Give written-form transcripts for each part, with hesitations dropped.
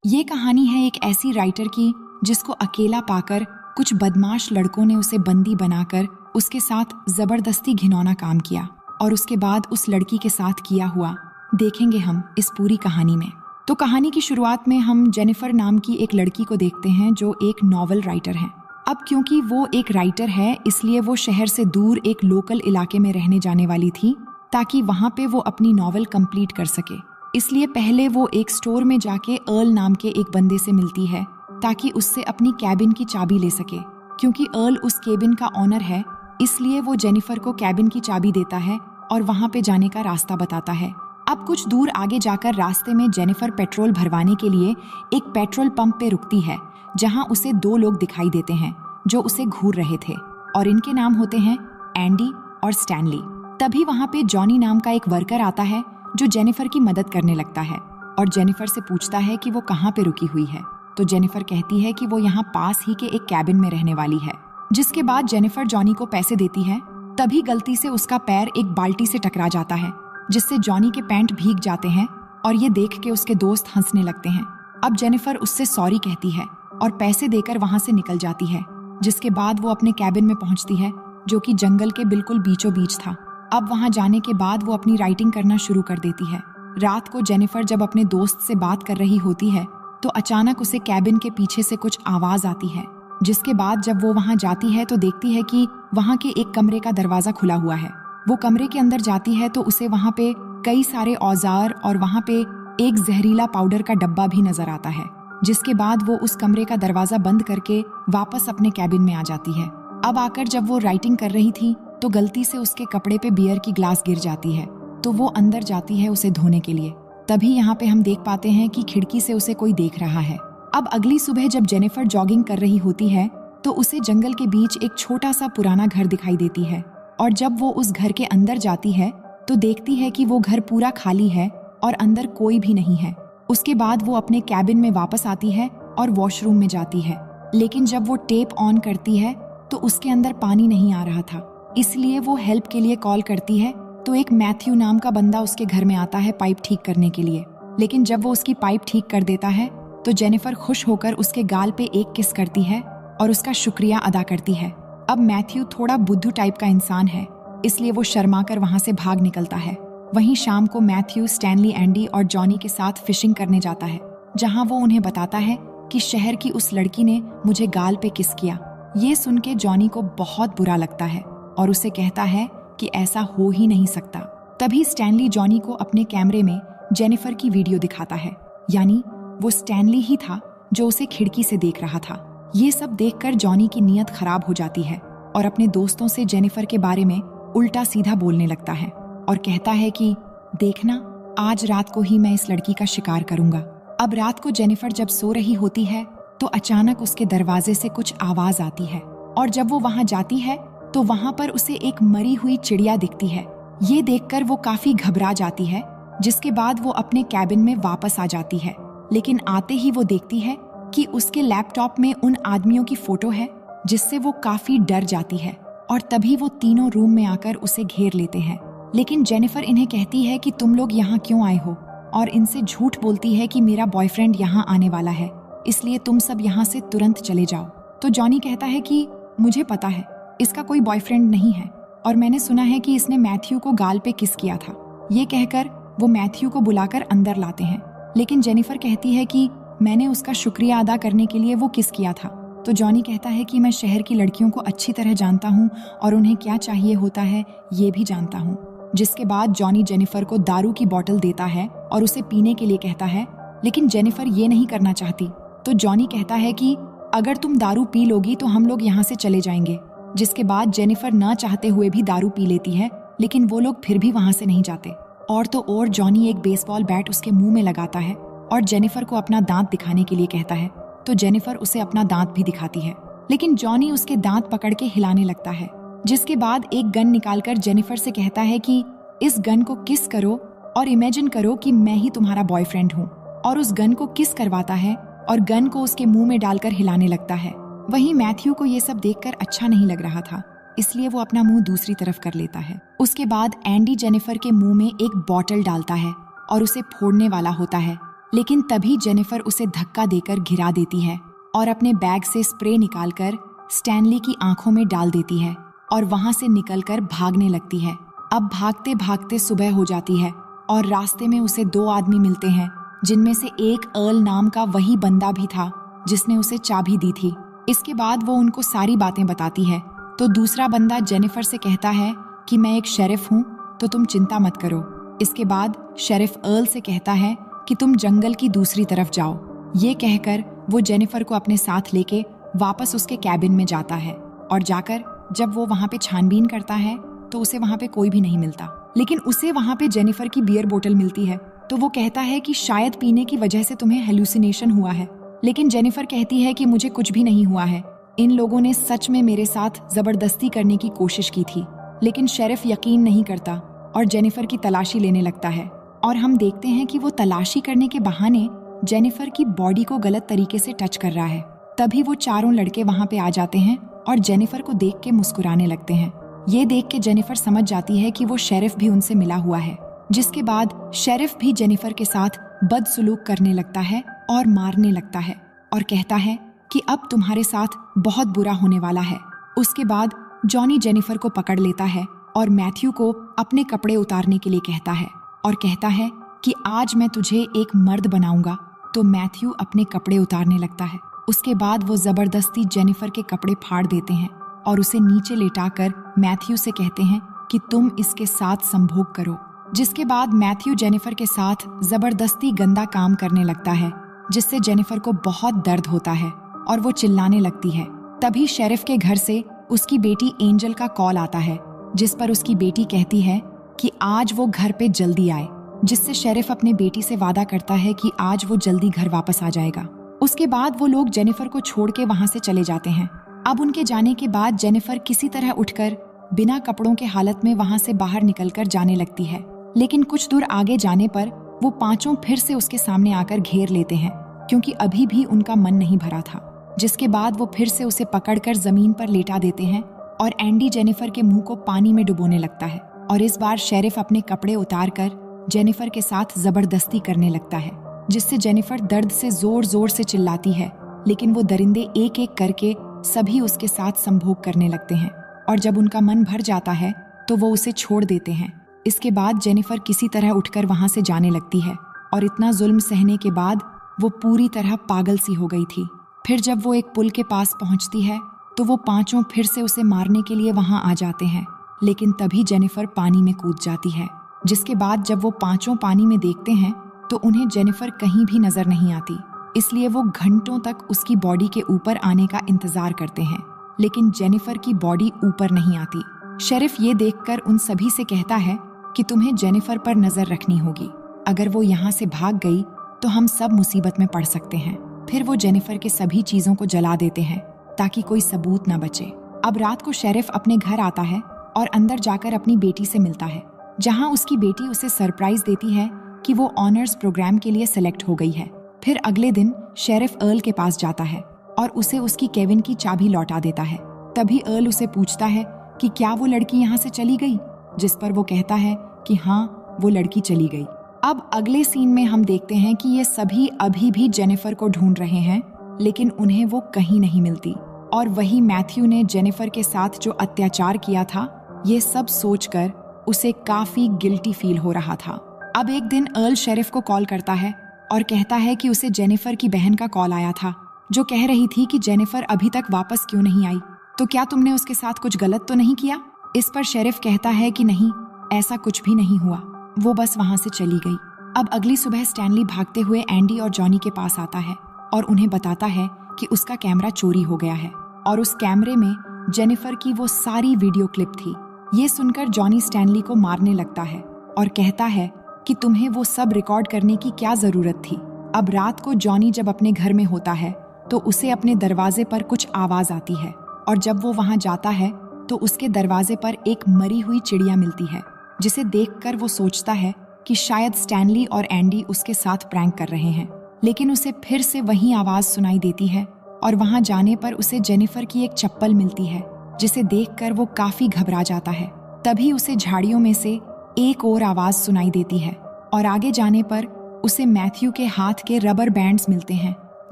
ये कहानी है एक ऐसी राइटर की जिसको अकेला पाकर कुछ बदमाश लड़कों ने उसे बंदी बनाकर उसके साथ जबरदस्ती घिनौना काम किया और उसके बाद उस लड़की के साथ किया हुआ देखेंगे हम इस पूरी कहानी में। तो कहानी की शुरुआत में हम जेनिफर नाम की एक लड़की को देखते हैं जो एक नॉवल राइटर है। अब क्योंकि वो एक राइटर है इसलिए वो शहर से दूर एक लोकल इलाके में रहने जाने वाली थी ताकि वहां पे वो अपनी नॉवल कंप्लीट कर सके। इसलिए पहले वो एक स्टोर में जाके अर्ल नाम के एक बंदे से मिलती है ताकि उससे अपनी कैबिन की चाबी ले सके। क्योंकि अर्ल उस कैबिन का ऑनर है इसलिए वो जेनिफर को कैबिन की चाबी देता है और वहां पे जाने का रास्ता बताता है। अब कुछ दूर आगे जाकर रास्ते में जेनिफर पेट्रोल भरवाने के लिए एक पेट्रोल पंप पे रुकती है जहां उसे दो लोग दिखाई देते हैं जो उसे घूर रहे थे और इनके नाम होते हैं एंडी और स्टैनली। तभी वहां पे जॉनी नाम का एक वर्कर आता है जो जेनिफर की मदद करने लगता है और जेनिफर से पूछता है कि वो कहाँ पे रुकी हुई है। तो जेनिफर कहती है कि वो यहाँ पास ही के एक कैबिन में रहने वाली है। जिसके बाद जेनिफर जॉनी को पैसे देती है। तभी गलती से उसका पैर एक बाल्टी से टकरा जाता है जिससे जॉनी के पैंट भीग जाते हैं और ये देख के उसके दोस्त हंसने लगते हैं। अब जेनिफर उससे सॉरी कहती है और पैसे देकर वहां से निकल जाती है। जिसके बाद वो अपने कैबिन में पहुंचती है जो कि जंगल के बिल्कुल बीचों बीच था। अब वहां जाने के बाद वो अपनी राइटिंग करना शुरू कर देती है। रात को जेनिफर जब अपने दोस्त से बात कर रही होती है तो अचानक उसे कैबिन के पीछे से कुछ आवाज आती है। जिसके बाद जब वो वहां जाती है तो देखती है कि वहां के एक कमरे का दरवाजा खुला हुआ है। वो कमरे के अंदर जाती है तो उसे वहां पे कई सारे औजार और वहां पे एक जहरीला पाउडर का डब्बा भी नजर आता है। जिसके बाद वो उस कमरे का दरवाजा बंद करके वापस अपने कैबिन में आ जाती है। अब आकर जब वो राइटिंग कर रही थी तो गलती से उसके कपड़े पे बियर की ग्लास गिर जाती है तो वो अंदर जाती है उसे धोने के लिए। तभी यहाँ पे हम देख पाते हैं कि खिड़की से उसे कोई देख रहा है। अब अगली सुबह जब जेनिफर जॉगिंग कर रही होती है तो उसे जंगल के बीच एक छोटा सा पुराना घर दिखाई देती है और जब वो उस घर के अंदर जाती है तो देखती है कि वो घर पूरा खाली है और अंदर कोई भी नहीं है। उसके बाद वो अपने कैबिन में वापस आती है और वॉशरूम में जाती है। लेकिन जब वो टेप ऑन करती है तो उसके अंदर पानी नहीं आ रहा था। इसलिए वो हेल्प के लिए कॉल करती है तो एक मैथ्यू नाम का बंदा उसके घर में आता है पाइप ठीक करने के लिए। लेकिन जब वो उसकी पाइप ठीक कर देता है तो जेनिफर खुश होकर उसके गाल पे एक किस करती है और उसका शुक्रिया अदा करती है। अब मैथ्यू थोड़ा बुद्धू टाइप का इंसान है इसलिए वो शर्माकर वहां से भाग निकलता है। वहीं शाम को मैथ्यू स्टैनली, एंडी और जॉनी के साथ फिशिंग करने जाता है जहां वो उन्हें बताता है कि शहर की उस लड़की ने मुझे गाल पे किस किया। ये सुन के जॉनी को बहुत बुरा लगता है और उसे कहता है कि ऐसा हो ही नहीं सकता। तभी स्टैनली जॉनी को अपने कैमरे में जेनिफर की वीडियो दिखाता है। यानी वो स्टैनली ही था जो उसे खिड़की से देख रहा था। ये सब देखकर जॉनी की नीयत खराब हो जाती है और अपने दोस्तों से जेनिफर के बारे में उल्टा सीधा बोलने लगता है और कहता है कि देखना, आज रात को ही मैं इस लड़की का शिकार करूंगा। अब रात को जेनिफर जब सो रही होती है तो अचानक उसके दरवाजे से कुछ आवाज आती है और जब वो वहां जाती है तो वहां पर उसे एक मरी हुई चिड़िया दिखती है। ये देखकर वो काफी घबरा जाती है। जिसके बाद वो अपने कैबिन में वापस आ जाती है। लेकिन आते ही वो देखती है कि उसके लैपटॉप में उन आदमियों की फोटो है जिससे वो काफी डर जाती है और तभी वो तीनों रूम में आकर उसे घेर लेते हैं। लेकिन जेनिफर इन्हें कहती है कि तुम लोग यहाँ क्यों आए हो और इनसे झूठ बोलती है कि मेरा बॉयफ्रेंड यहाँ आने वाला है इसलिए तुम सब यहाँ से तुरंत चले जाओ। तो जॉनी कहता है कि मुझे पता है इसका कोई बॉयफ्रेंड नहीं है और मैंने सुना है कि इसने मैथ्यू को गाल पे किस किया था। ये कहकर वो मैथ्यू को बुलाकर अंदर लाते हैं। लेकिन जेनिफर कहती है कि मैंने उसका शुक्रिया अदा करने के लिए वो किस किया था। तो जॉनी कहता है कि मैं शहर की लड़कियों को अच्छी तरह जानता हूँ और उन्हें क्या चाहिए होता है ये भी जानता हूँ। जिसके बाद जॉनी जेनिफर को दारू की बोतल देता है और उसे पीने के लिए कहता है। लेकिन जेनिफर ये नहीं करना चाहती। तो जॉनी कहता है कि अगर तुम दारू पी लोगी तो हम लोग यहाँ से चले जाएंगे। जिसके बाद जेनिफर न चाहते हुए भी दारू पी लेती है लेकिन वो लोग फिर भी वहां से नहीं जाते। और तो और जॉनी एक बेसबॉल बैट उसके मुंह में लगाता है और जेनिफर को अपना दांत दिखाने के लिए कहता है। तो जेनिफर उसे अपना दांत भी दिखाती है लेकिन जॉनी उसके दांत पकड़ के हिलाने लगता है। जिसके बाद एक गन निकालकर जेनिफर से कहता है कि इस गन को किस करो और इमेजिन करो कि मैं ही तुम्हारा बॉयफ्रेंड हूँ। और उस गन को किस करवाता है और गन को उसके मुंह में डालकर हिलाने लगता है। वहीं मैथ्यू को ये सब देखकर अच्छा नहीं लग रहा था इसलिए वो अपना मुंह दूसरी तरफ कर लेता है। उसके बाद एंडी जेनिफर के मुंह में एक बॉटल डालता है और उसे फोड़ने वाला होता है। लेकिन तभी जेनिफर उसे धक्का देकर गिरा देती है और अपने बैग से स्प्रे निकालकर स्टैनली की आंखों में डाल देती है और वहां से निकलकर भागने लगती है। अब भागते भागते सुबह हो जाती है और रास्ते में उसे 2 आदमी मिलते हैं, जिनमें से एक अर्ल नाम का वही बंदा भी था जिसने उसे चाबी दी थी। इसके बाद वो उनको सारी बातें बताती है तो दूसरा बंदा जेनिफर से कहता है कि मैं एक शेरिफ हूँ, तो तुम चिंता मत करो। इसके बाद शेरिफ अर्ल से कहता है कि तुम जंगल की दूसरी तरफ जाओ। ये कहकर वो जेनिफर को अपने साथ लेके वापस उसके कैबिन में जाता है और जाकर जब वो वहाँ पे छानबीन करता है तो उसे वहाँ पे कोई भी नहीं मिलता, लेकिन उसे वहाँ पे जेनिफर की बियर बोतल मिलती है। तो वो कहता है कि शायद पीने की वजह से तुम्हें हेलुसिनेशन हुआ है, लेकिन जेनिफर कहती है कि मुझे कुछ भी नहीं हुआ है, इन लोगों ने सच में मेरे साथ जबरदस्ती करने की कोशिश की थी। लेकिन शेरिफ यकीन नहीं करता और जेनिफर की तलाशी लेने लगता है और हम देखते हैं कि वो तलाशी करने के बहाने जेनिफर की बॉडी को गलत तरीके से टच कर रहा है। तभी वो चारों लड़के वहाँ पे आ जाते हैं और जेनिफर को देख के मुस्कुराने लगते हैं। ये देख के जेनिफर समझ जाती है कि वो शेरिफ भी उनसे मिला हुआ है, जिसके बाद शेरिफ भी जेनिफर के साथ बदसलूक करने लगता है और मारने लगता है और कहता है कि अब तुम्हारे साथ बहुत बुरा होने वाला है। उसके बाद जॉनी जेनिफर को पकड़ लेता है और मैथ्यू को अपने कपड़े उतारने के लिए कहता है और कहता है कि आज मैं तुझे एक मर्द बनाऊंगा। तो मैथ्यू अपने कपड़े उतारने लगता है। उसके बाद वो जबरदस्ती जेनिफर के कपड़े फाड़ देते हैं और उसे नीचे लेटाकर मैथ्यू से कहते हैं कि तुम इसके साथ संभोग करो। जिसके बाद मैथ्यू जेनिफर के साथ जबरदस्ती गंदा काम करने लगता है, जिससे जेनिफर को बहुत दर्द होता है और वो चिल्लाने लगती है। तभी शेरिफ के घर से उसकी बेटी एंजल का कॉल आता है, जिस पर उसकी बेटी कहती है कि आज वो घर पे जल्दी आए, जिससे शेरिफ अपने बेटी से वादा करता है कि आज वो जल्दी घर वापस आ जाएगा। उसके बाद वो लोग जेनिफर को छोड़ के वहाँ से चले जाते हैं। अब उनके जाने के बाद जेनिफर किसी तरह उठकर बिना कपड़ों के हालत में वहाँ से बाहर निकलकर जाने लगती है, लेकिन कुछ दूर आगे जाने पर वो पांचों फिर से उसके सामने आकर घेर लेते हैं, क्योंकि अभी भी उनका मन नहीं भरा था। जिसके बाद वो फिर से उसे पकड़कर जमीन पर लेटा देते हैं और एंडी जेनिफर के मुंह को पानी में डुबोने लगता है और इस बार शेरिफ अपने कपड़े उतारकर जेनिफर के साथ जबरदस्ती करने लगता है, जिससे जेनिफर दर्द से जोर जोर से चिल्लाती है। लेकिन वो दरिंदे एक एक करके सभी उसके साथ संभोग करने लगते हैं और जब उनका मन भर जाता है तो वो उसे छोड़ देते हैं। इसके बाद जेनिफर किसी तरह उठकर वहां से जाने लगती है और इतना जुल्म सहने के बाद वो पूरी तरह पागल सी हो गई थी। फिर जब वो एक पुल के पास पहुंचती है तो वो पांचों फिर से उसे मारने के लिए वहां आ जाते हैं, लेकिन तभी जेनिफर पानी में कूद जाती है। जिसके बाद जब वो पांचों पानी में देखते हैं तो उन्हें जेनिफर कहीं भी नजर नहीं आती, इसलिए वो घंटों तक उसकी बॉडी के ऊपर आने का इंतजार करते हैं, लेकिन जेनिफर की बॉडी ऊपर नहीं आती। शेरिफ ये देखकर उन सभी से कहता है कि तुम्हें जेनिफर पर नजर रखनी होगी, अगर वो यहाँ से भाग गई तो हम सब मुसीबत में पड़ सकते हैं। फिर वो जेनिफर के सभी चीजों को जला देते हैं ताकि कोई सबूत न बचे। अब रात को शेरिफ अपने घर आता है और अंदर जाकर अपनी बेटी से मिलता है, जहाँ उसकी बेटी उसे सरप्राइज देती है कि वो ऑनर्स प्रोग्राम के लिए सिलेक्ट हो गई है। फिर अगले दिन शेरिफ अर्ल के पास जाता है और उसे उसकी केविन की चाबी लौटा देता है। तभी अर्ल उसे पूछता है कि क्या वो लड़की यहाँ से चली गई, जिस पर वो कहता है कि हाँ, वो लड़की चली गई। अब अगले सीन में हम देखते हैं कि ये सभी अभी भी जेनिफर को ढूंढ रहे हैं, लेकिन उन्हें वो कहीं नहीं मिलती और वही मैथ्यू ने जेनिफर के साथ जो अत्याचार किया था, ये सब सोचकर उसे काफी गिल्टी फील हो रहा था। अब एक दिन अर्ल शेरिफ को कॉल करता है और कहता है कि उसे जेनिफर की बहन का कॉल आया था, जो कह रही थी कि जेनिफर अभी तक वापस क्यों नहीं आई, तो क्या तुमने उसके साथ कुछ गलत तो नहीं किया। इस पर शेरिफ कहता है कि नहीं, ऐसा कुछ भी नहीं हुआ, वो बस वहां से चली गई। अब अगली सुबह स्टैनली भागते हुए एंडी और जॉनी के पास आता है और उन्हें बताता है कि उसका कैमरा चोरी हो गया है और उस कैमरे में जेनिफर की वो सारी वीडियो क्लिप थी। ये सुनकर जॉनी स्टैनली को मारने लगता है और कहता है कि तुम्हें वो सब रिकॉर्ड करने की क्या जरूरत थी। अब रात को जॉनी जब अपने घर में होता है तो उसे अपने दरवाजे पर कुछ आवाज आती है और जब वो वहां जाता है तो उसके दरवाजे पर एक मरी हुई चिड़िया मिलती है, जिसे देखकर वो सोचता है कि शायद स्टैनली और एंडी उसके साथ प्रैंक कर रहे हैं। लेकिन उसे फिर से वही आवाज सुनाई देती है और वहां जाने पर उसे जेनिफर की एक चप्पल मिलती है, जिसे देखकर वो काफी घबरा जाता है। तभी उसे झाड़ियों में से एक और आवाज सुनाई देती है और आगे जाने पर उसे मैथ्यू के हाथ के रबर बैंड्स मिलते हैं,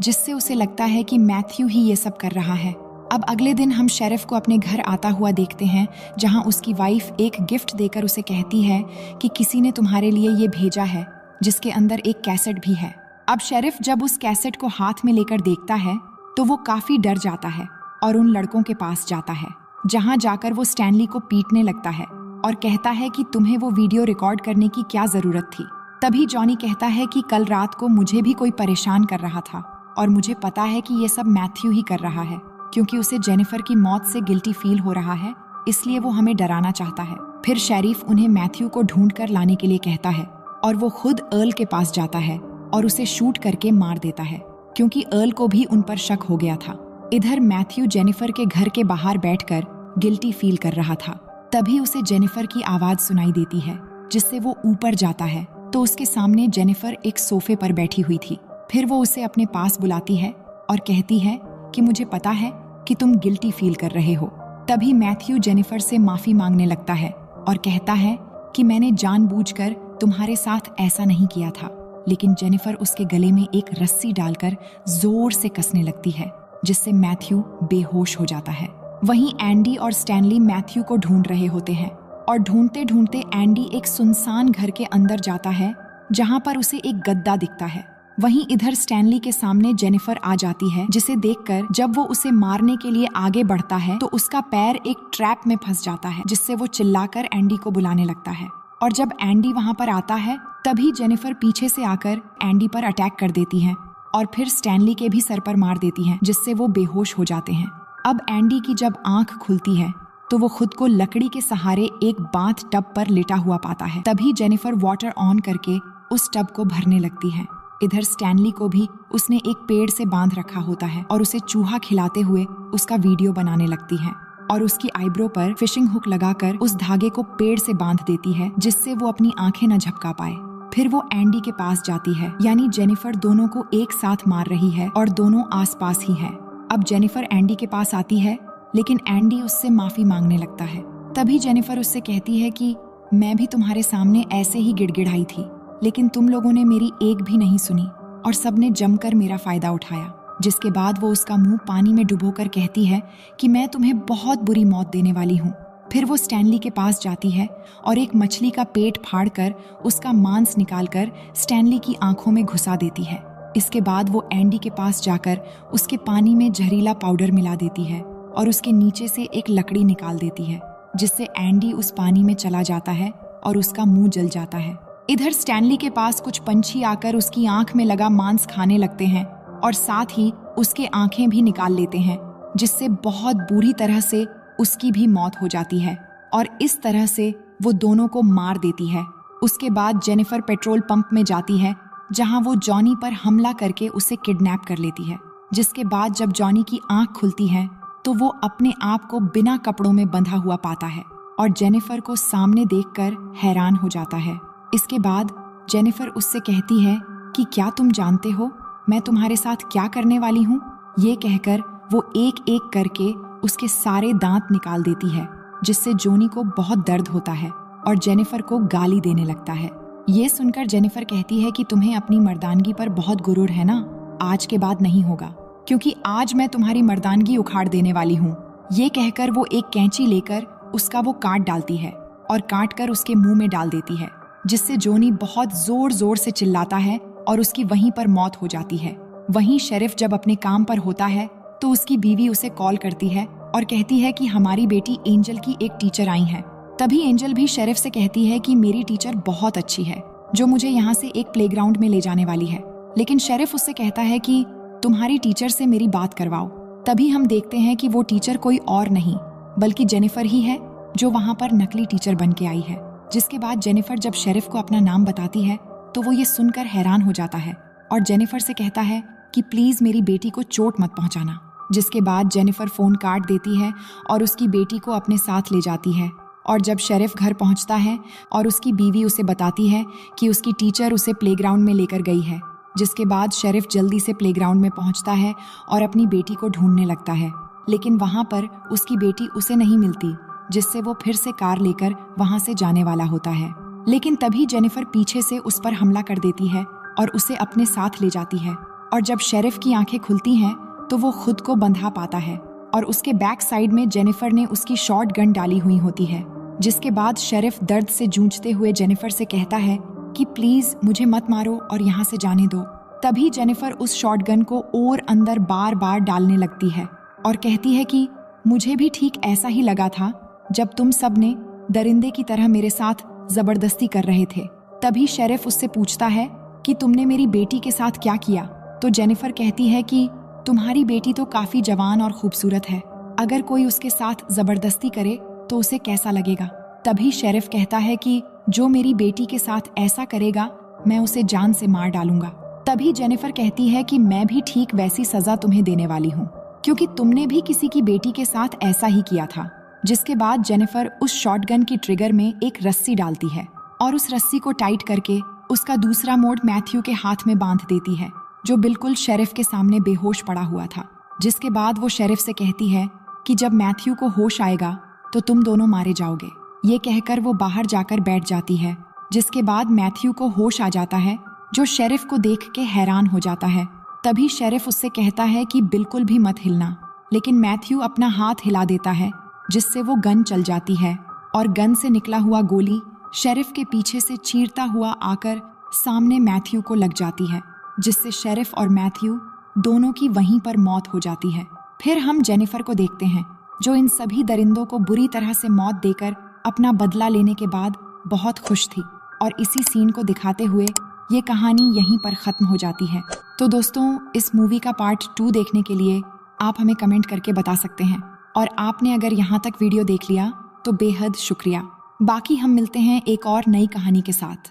जिससे उसे लगता है कि मैथ्यू ही ये सब कर रहा है। अब अगले दिन हम शेरिफ को अपने घर आता हुआ देखते हैं, जहां उसकी वाइफ एक गिफ्ट देकर उसे कहती है कि किसी ने तुम्हारे लिए ये भेजा है, जिसके अंदर एक कैसेट भी है। अब शेरिफ जब उस कैसेट को हाथ में लेकर देखता है तो वो काफी डर जाता है और उन लड़कों के पास जाता है, जहां जाकर वो स्टैनली को पीटने लगता है और कहता है कि तुम्हें वो वीडियो रिकॉर्ड करने की क्या जरूरत थी। तभी जॉनी कहता है कि कल रात को मुझे भी कोई परेशान कर रहा था और मुझे पता है कि ये सब मैथ्यू ही कर रहा है, क्योंकि उसे जेनिफर की मौत से गिल्टी फील हो रहा है, इसलिए वो हमें डराना चाहता है। फिर शेरिफ उन्हें मैथ्यू को ढूंढ कर लाने के लिए कहता है और वो खुद अर्ल के पास जाता है और उसे शूट करके मार देता है, क्योंकि अर्ल को भी उन पर शक हो गया था। इधर मैथ्यू जेनिफर के घर के बाहर बैठकर गिल्टी फील कर रहा था। तभी उसे जेनिफर की आवाज सुनाई देती है, जिससे वो ऊपर जाता है तो उसके सामने जेनिफर एक सोफे पर बैठी हुई थी। फिर वो उसे अपने पास बुलाती है और कहती है कि मुझे पता है कि तुम गिल्टी फील कर रहे हो। तभी मैथ्यू जेनिफर से माफी मांगने लगता है और कहता है कि मैंने जानबूझकर तुम्हारे साथ ऐसा नहीं किया था, लेकिन जेनिफर उसके गले में एक रस्सी डालकर जोर से कसने लगती है, जिससे मैथ्यू बेहोश हो जाता है। वहीं एंडी और स्टैनली मैथ्यू को ढूंढ रहे होते हैं और ढूंढते ढूंढते एंडी एक सुनसान घर के अंदर जाता है, जहां पर उसे एक गद्दा दिखता है। वहीं इधर स्टैनली के सामने जेनिफर आ जाती है, जिसे देखकर जब वो उसे मारने के लिए आगे बढ़ता है तो उसका पैर एक ट्रैप में फंस जाता है, जिससे वो चिल्लाकर एंडी को बुलाने लगता है। और जब एंडी वहां पर आता है तभी जेनिफर पीछे से आकर एंडी पर अटैक कर देती है और फिर स्टैनली के भी सर पर मार देती है, जिससे वो बेहोश हो जाते हैं। अब एंडी की जब आंख खुलती है तो वो खुद को लकड़ी के सहारे एक बाथ टब पर लेटा हुआ पाता है। तभी जेनिफर वाटर ऑन करके उस टब को भरने लगती है। इधर स्टैनली को भी उसने एक पेड़ से बांध रखा होता है और उसे चूहा खिलाते हुए उसका वीडियो बनाने लगती है और उसकी आईब्रो पर फिशिंग हुक लगाकर उस धागे को पेड़ से बांध देती है, जिससे वो अपनी आंखें न झपका पाए। फिर वो एंडी के पास जाती है, यानी जेनिफर दोनों को एक साथ मार रही है और दोनों आसपास ही हैं। अब जेनिफर एंडी के पास आती है, लेकिन एंडी उससे माफी मांगने लगता है। तभी जेनिफर उससे कहती है कि मैं भी तुम्हारे सामने ऐसे ही गिड़गिड़ाई थी, लेकिन तुम लोगों ने मेरी एक भी नहीं सुनी और सबने जमकर मेरा फायदा उठाया। जिसके बाद वो उसका मुंह पानी में डुबोकर कहती है कि मैं तुम्हें बहुत बुरी मौत देने वाली हूँ। फिर वो स्टैनली के पास जाती है और एक मछली का पेट फाड़कर उसका मांस निकालकर स्टैनली की आंखों में घुसा देती है। इसके बाद वो एंडी के पास जाकर उसके पानी में जहरीला पाउडर मिला देती है और उसके नीचे से एक लकड़ी निकाल देती है, जिससे एंडी उस पानी में चला जाता है और उसका मुंह जल जाता है। इधर स्टैनली के पास कुछ पंछी आकर उसकी आंख में लगा मांस खाने लगते हैं और साथ ही उसके आंखें भी निकाल लेते हैं, जिससे बहुत बुरी तरह से उसकी भी मौत हो जाती है और इस तरह से वो दोनों को मार देती है। उसके बाद जेनिफर पेट्रोल पंप में जाती है, जहां वो जॉनी पर हमला करके उसे किडनैप कर लेती है। जिसके बाद जब जॉनी की आंख खुलती है तो वो अपने आप को बिना कपड़ों में बंधा हुआ पाता है और जेनिफर को सामने देखकर हैरान हो जाता है। इसके बाद जेनिफर उससे कहती है कि क्या तुम जानते हो मैं तुम्हारे साथ क्या करने वाली हूँ। ये कहकर वो एक एक करके उसके सारे दांत निकाल देती है, जिससे जॉनी को बहुत दर्द होता है और जेनिफर को गाली देने लगता है। ये सुनकर जेनिफर कहती है कि तुम्हें अपनी मर्दानगी पर बहुत गुरूर है ना, आज के बाद नहीं होगा, क्योंकि आज मैं तुम्हारी मर्दानगी उखाड़ देने वाली हूँ। ये कहकर वो एक कैंची लेकर उसका वो काट डालती है और काट कर उसके मुंह में डाल देती है, जिससे जॉनी बहुत जोर जोर से चिल्लाता है और उसकी वहीं पर मौत हो जाती है। वहीं शेरिफ जब अपने काम पर होता है तो उसकी बीवी उसे कॉल करती है और कहती है कि हमारी बेटी एंजल की एक टीचर आई है। तभी एंजल भी शेरिफ से कहती है कि मेरी टीचर बहुत अच्छी है, जो मुझे यहाँ से एक प्लेग्राउंड में ले जाने वाली है। लेकिन शेरिफ उससे कहता है कि तुम्हारी टीचर से मेरी बात करवाओ। तभी हम देखते हैं कि वो टीचर कोई और नहीं बल्कि जेनिफर ही है, जो वहाँ पर नकली टीचर बन के आई है। जिसके बाद जेनिफर जब शेरिफ को अपना नाम बताती है तो वो ये सुनकर हैरान हो जाता है और जेनिफर से कहता है कि प्लीज मेरी बेटी को चोट मत पहुंचाना। जिसके बाद जेनिफर फोन काट देती है और उसकी बेटी को अपने साथ ले जाती है। और जब शेरिफ घर पहुंचता है और उसकी बीवी उसे बताती है कि उसकी टीचर उसे प्लेग्राउंड में लेकर गई है, जिसके बाद शेरिफ जल्दी से प्लेग्राउंड में पहुंचता है और अपनी बेटी को ढूंढने लगता है। लेकिन वहां पर उसकी बेटी उसे नहीं मिलती, जिससे वो फिर से कार लेकर वहां से जाने वाला होता है। लेकिन तभी जेनिफर पीछे से उस पर हमला कर देती है और उसे अपने साथ ले जाती है। और जब शेरिफ की आंखें खुलती हैं तो वो खुद को बंधा पाता है और उसके बैक साइड में जेनिफर ने उसकी शॉर्ट गन डाली हुई होती है। जिसके बाद शेरिफ दर्द से जूझते हुए जेनिफर से कहता है कि प्लीज मुझे मत मारो और यहाँ से जाने दो। तभी जेनिफर उस शॉर्ट गन को और अंदर बार बार डालने लगती है और कहती है कि मुझे भी ठीक ऐसा ही लगा था जब तुम सब ने दरिंदे की तरह मेरे साथ जबरदस्ती कर रहे थे। तभी शेरिफ उससे पूछता है कि तुमने मेरी बेटी के साथ क्या किया। तो जेनिफर कहती है कि तुम्हारी बेटी तो काफी जवान और खूबसूरत है, अगर कोई उसके साथ जबरदस्ती करे तो उसे कैसा लगेगा। तभी शेरिफ कहता है कि जो मेरी बेटी के साथ ऐसा करेगा मैं उसे जान से मार डालूंगा। तभी जेनिफर कहती है कि मैं भी ठीक वैसी सजा तुम्हें देने वाली हूँ, क्योंकि तुमने भी किसी की बेटी के साथ ऐसा ही किया था। जिसके बाद जेनिफर उस शॉटगन की ट्रिगर में एक रस्सी डालती है और उस रस्सी को टाइट करके उसका दूसरा मोड़ मैथ्यू के हाथ में बांध देती है, जो बिल्कुल शेरिफ के सामने बेहोश पड़ा हुआ था। जिसके बाद वो शेरिफ से कहती है कि जब मैथ्यू को होश आएगा तो तुम दोनों मारे जाओगे। ये कहकर वो बाहर जाकर बैठ जाती है। जिसके बाद मैथ्यू को होश आ जाता है, जो शेरिफ को देख के हैरान हो जाता है। तभी शेरिफ उससे कहता है कि बिल्कुल भी मत हिलना, लेकिन मैथ्यू अपना हाथ हिला देता है जिससे वो गन चल जाती है और गन से निकला हुआ गोली शेरिफ के पीछे से चीरता हुआ आकर सामने मैथ्यू को लग जाती है, जिससे शेरिफ और मैथ्यू दोनों की वहीं पर मौत हो जाती है। फिर हम जेनिफर को देखते हैं, जो इन सभी दरिंदों को बुरी तरह से मौत देकर अपना बदला लेने के बाद बहुत खुश थी। और इसी सीन को दिखाते हुए ये कहानी यहीं पर ख़त्म हो जाती है। तो दोस्तों, इस मूवी का पार्ट 2 देखने के लिए आप हमें कमेंट करके बता सकते हैं। और आपने अगर यहाँ तक वीडियो देख लिया तो बेहद शुक्रिया। बाकी हम मिलते हैं एक और नई कहानी के साथ।